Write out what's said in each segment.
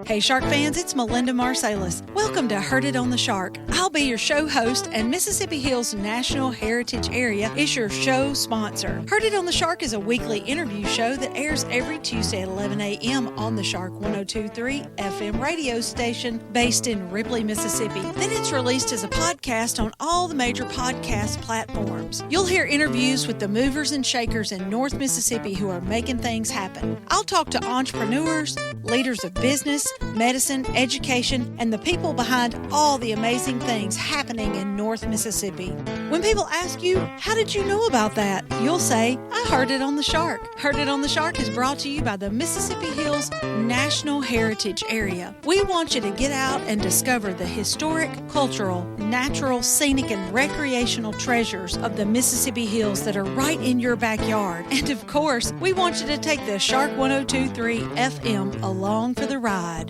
Hey Shark fans, it's Melinda Marsalis. Welcome to Heard It on the Shark. I'll be your show host, and Mississippi Hills National Heritage Area is your show sponsor. Heard It on the Shark is a weekly interview show that airs every Tuesday at 11 a.m. on the Shark 102.3 FM radio station based in Ripley, Mississippi. Then it's released as a podcast on all the major podcast platforms. You'll hear interviews with the movers and shakers in North Mississippi who are making things happen. I'll talk to entrepreneurs, leaders of business, medicine, education, and the people behind all the amazing things happening in North Mississippi. When people ask you, how did you know about that? You'll say, I heard it on the Shark. Heard It on the Shark is brought to you by the Mississippi Hills National Heritage Area. We want you to get out and discover the historic, cultural, natural, scenic, and recreational treasures of the Mississippi Hills that are right in your backyard. And of course, we want you to take the Shark 102.3 FM along for the ride.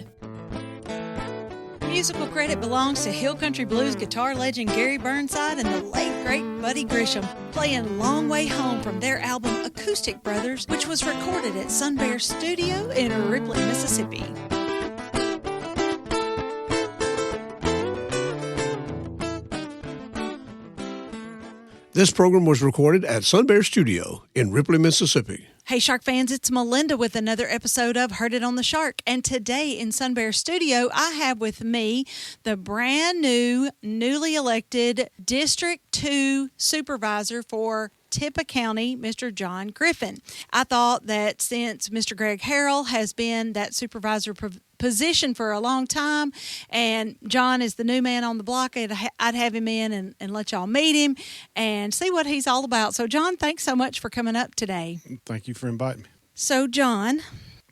Musical credit belongs to Hill Country Blues guitar legend Gary Burnside and the late great Buddy Grisham, playing Long Way Home from their album Acoustic Brothers, which was recorded at Sun Bear Studio in Ripley, Mississippi. This program was recorded at Sun Bear Studio in Ripley, Mississippi. Hey Shark fans, it's Melinda with another episode of Heard It on the Shark. And today in Sun Bear Studio, I have with me the brand new, newly elected District 2 Supervisor for Tippah County, Mr. John Griffin. I thought that since Mr. Greg Harrell has been that supervisor position for a long time, and John is the new man on the block, I'd have him in and let y'all meet him and see what he's all about. So, John, thanks so much for coming up today. Thank you for inviting me. So, John,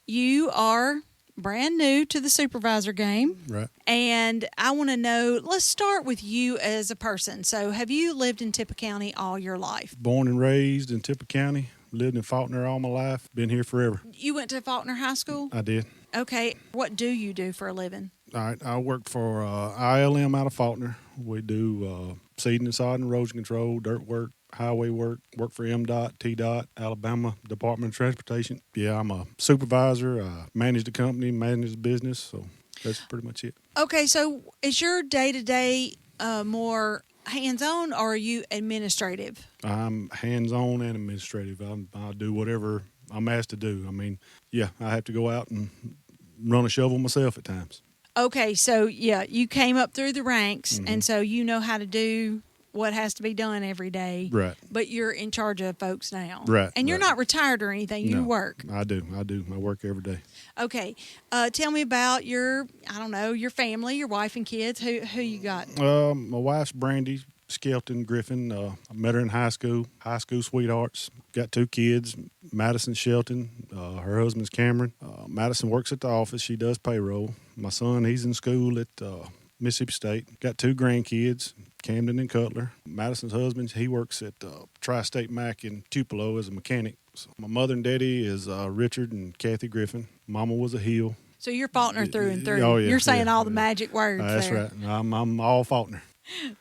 you are brand new to the supervisor game. Right. And I want to know, let's start with you as a person. So, have you lived in Tippah County all your life? Born and raised in Tippah County. Lived in Faulkner all my life. Been here forever. You went to Faulkner High School? I did. Okay. What do you do for a living? All right. I work for ILM out of Faulkner. We do seeding and sodding, erosion control, dirt work, highway work for MDOT, TDOT, Alabama Department of Transportation. Yeah, I'm a supervisor. I manage the company, manage the business. So that's pretty much it. Okay. So is your day-to-day more hands-on, or are you administrative? I'm hands-on and administrative. I do whatever I'm asked to do. I mean, yeah, I have to go out and run a shovel myself at times. Okay, so yeah, you came up through the ranks, and so you know how to do what has to be done every day. Right. But you're in charge of folks now. Right. And you're not retired or anything. You work. I do. I work every day. Okay. Tell me about your family, your wife and kids. Who you got? My wife's Brandy Skelton Griffin. I met her in high school sweethearts. Got 2 kids, Madison Shelton. Her husband's Cameron. Madison works at the office. She does payroll. My son, he's in school at Mississippi State. Got 2 grandkids, Camden and Cutler. Madison's husband, he works at Tri-State Mac in Tupelo as a mechanic. So my mother and daddy is Richard and Kathy Griffin. Mama was a Hill. So you're Faulkner through and through. Oh, yeah, you're saying all the magic words That's there. right. I'm all Faulkner.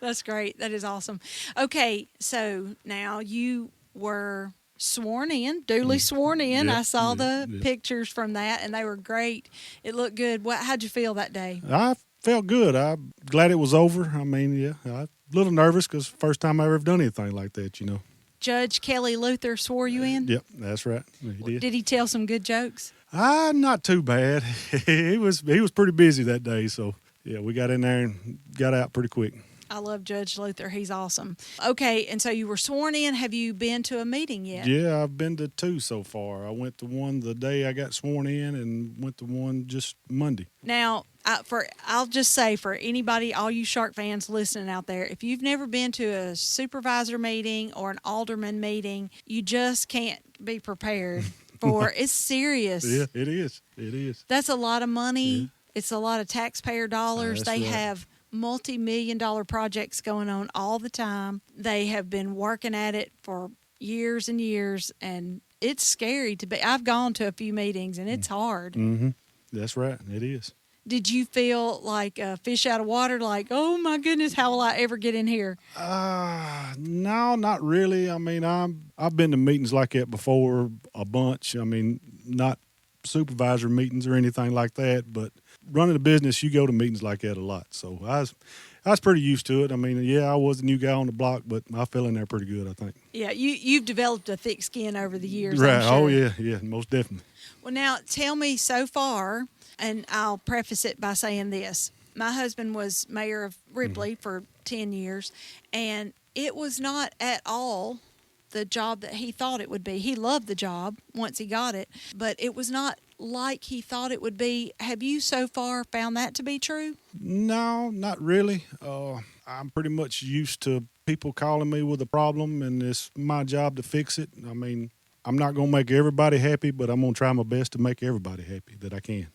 That's great. That is awesome. Okay, so now you were sworn in, duly sworn in. Yep, I saw the pictures from that, and they were great. It looked good. How'd you feel that day? I felt good. I'm glad it was over. I mean, yeah, I'm a little nervous because first time I ever done anything like that, you know. Judge Kelly Luther swore you in? Yep, that's right. He did. Did he tell some good jokes? Not too bad. He was pretty busy that day, so yeah, we got in there and got out pretty quick. I love Judge Luther. He's awesome. Okay, and so you were sworn in. Have you been to a meeting yet? Yeah, I've been to 2 so far. I went to one the day I got sworn in and went to one just Monday. Now, I'll just say for anybody, all you Shark fans listening out there, if you've never been to a supervisor meeting or an alderman meeting, you just can't be prepared for it's serious. Yeah, it is. It is. That's a lot of money. Yeah. It's a lot of taxpayer dollars. They have multi-million-dollar projects going on all the time. They have been working at it for years and years, and it's scary to be. I've gone to a few meetings, and it's hard. Mm-hmm. That's right. It is. Did you feel like a fish out of water, like, oh, my goodness, how will I ever get in here? No, not really. I mean, I've been to meetings like that before a bunch. I mean, not supervisor meetings or anything like that, but running a business, you go to meetings like that a lot. So I was pretty used to it. I mean, yeah, I was a new guy on the block, but I fell in there pretty good, I think. Yeah, you've developed a thick skin over the years, Right. I'm sure. Oh, yeah, most definitely. Well, now tell me so far, and I'll preface it by saying this. My husband was mayor of Ripley for 10 years, and it was not at all the job that he thought it would be. He loved the job once he got it, but it was not like he thought it would be. Have you so far found that to be true? No, not really. I'm pretty much used to people calling me with a problem, and it's my job to fix it. I mean, I'm not going to make everybody happy, but I'm going to try my best to make everybody happy that I can.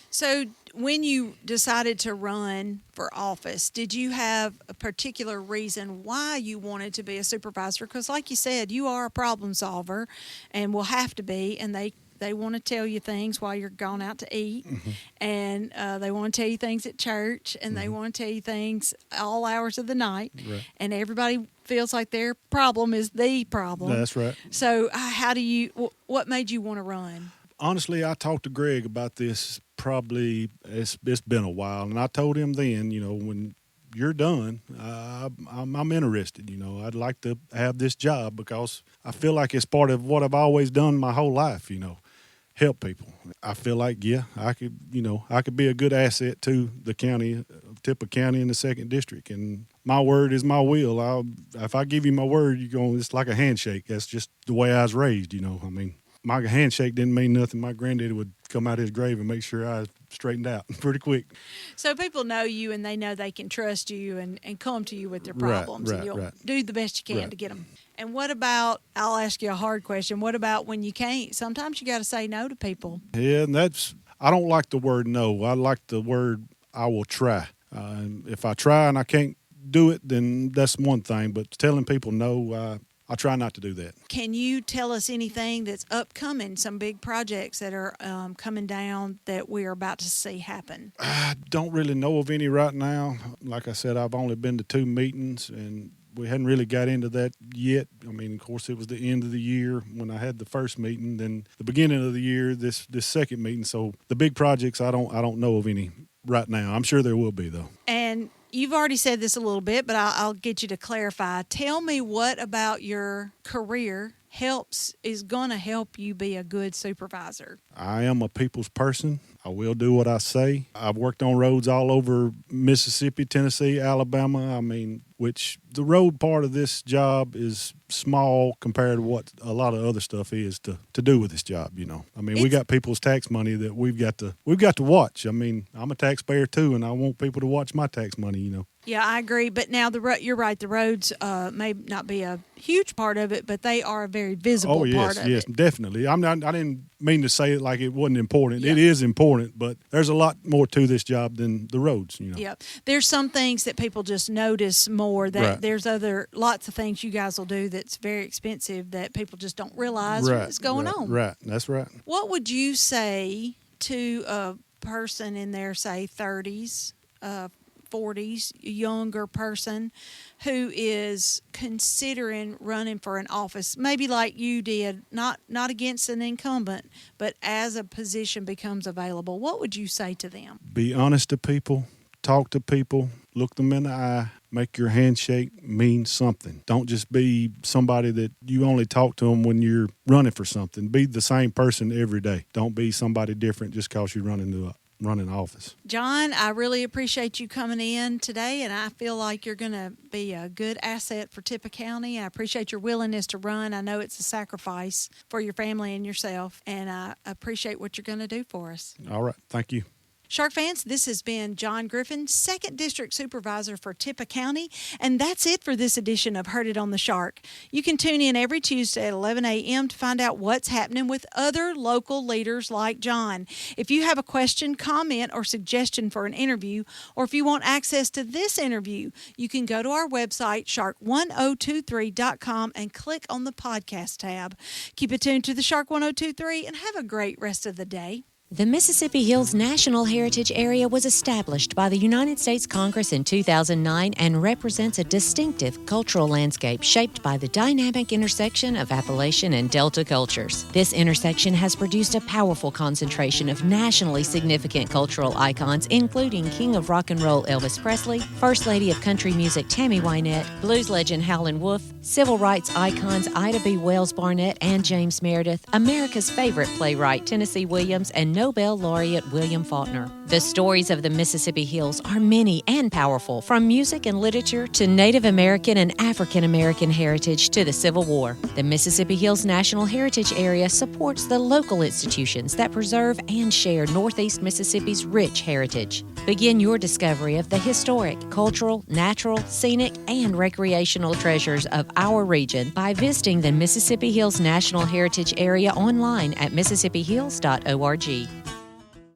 So when you decided to run for office, did you have a particular reason why you wanted to be a supervisor? Because like you said, you are a problem solver and will have to be, and they want to tell you things while you're gone out to eat, and they want to tell you things at church, and they want to tell you things all hours of the night, and everybody feels like their problem is the problem. That's right. So what made you want to run? Honestly, I talked to Greg about this probably, it's been a while, and I told him then, when you're done, I'm interested. I'd like to have this job because I feel like it's part of what I've always done my whole life, help people. I feel like, I could be a good asset to the county, Tippah County in the 2nd District, and my word is my will. If I give you my word, it's like a handshake. That's just the way I was raised, I mean, my handshake didn't mean nothing. My granddaddy would come out his grave and make sure I was straightened out pretty quick. So people know you, and they know they can trust you and come to you with their problems, and you'll do the best you can to get them. And what about, I'll ask you a hard question, what about when you can't? Sometimes you got to say no to people. Yeah, and I don't like the word no. I like the word I will try. If I try and I can't do it, then that's one thing. But telling people no, I try not to do that. Can you tell us anything that's upcoming, some big projects that are coming down that we're about to see happen? I don't really know of any right now. Like I said, I've only been to 2 meetings, and we hadn't really got into that yet. I mean, of course, it was the end of the year when I had the first meeting, then the beginning of the year, this second meeting. So the big projects, I don't know of any right now. I'm sure there will be, though. And you've already said this a little bit, but I'll get you to clarify. Tell me what about your career is going to help you be a good supervisor. I am a people's person. I will do what I say. I've worked on roads all over Mississippi, Tennessee, Alabama. I mean, which the road part of this job is small compared to what a lot of other stuff is to do with this job, I mean, we got people's tax money that we've got to watch. I mean, I'm a taxpayer too, and I want people to watch my tax money, Yeah, I agree. But now you're right. The roads may not be a huge part of it, but they are a very visible part of it. Yes, definitely. I didn't mean to say it like it wasn't important. Yeah. It is important, but there's a lot more to this job than the roads, Yeah. There's some things that people just notice more. That there's lots of things you guys will do that's very expensive that people just don't realize what's going on. Right. That's right. What would you say to a person in their, say, 30s, 40s, younger person who is considering running for an office, maybe like you did, not against an incumbent, but as a position becomes available? What would you say to them? Be honest to people, talk to people, look them in the eye, make your handshake mean something. Don't just be somebody that you only talk to them when you're running for something. Be the same person every day. Don't be somebody different just because you're running office. John, I really appreciate you coming in today, and I feel like you're going to be a good asset for Tippah County. I appreciate your willingness to run. I know it's a sacrifice for your family and yourself, and I appreciate what you're going to do for us. All right. Thank you. Shark fans, this has been John Griffin, 2nd District Supervisor for Tippah County, and that's it for this edition of Heard It on the Shark. You can tune in every Tuesday at 11 a.m. to find out what's happening with other local leaders like John. If you have a question, comment, or suggestion for an interview, or if you want access to this interview, you can go to our website, shark1023.com, and click on the podcast tab. Keep it tuned to the Shark 1023 and have a great rest of the day. The Mississippi Hills National Heritage Area was established by the United States Congress in 2009 and represents a distinctive cultural landscape shaped by the dynamic intersection of Appalachian and Delta cultures. This intersection has produced a powerful concentration of nationally significant cultural icons, including King of Rock and Roll Elvis Presley, First Lady of Country Music Tammy Wynette, blues legend Howlin' Wolf, civil rights icons Ida B. Wells Barnett and James Meredith, America's favorite playwright Tennessee Williams, and Nobel laureate William Faulkner. The stories of the Mississippi Hills are many and powerful, from music and literature to Native American and African American heritage to the Civil War. The Mississippi Hills National Heritage Area supports the local institutions that preserve and share Northeast Mississippi's rich heritage. Begin your discovery of the historic, cultural, natural, scenic, and recreational treasures of our region by visiting the Mississippi Hills National Heritage Area online at mississippiHills.org.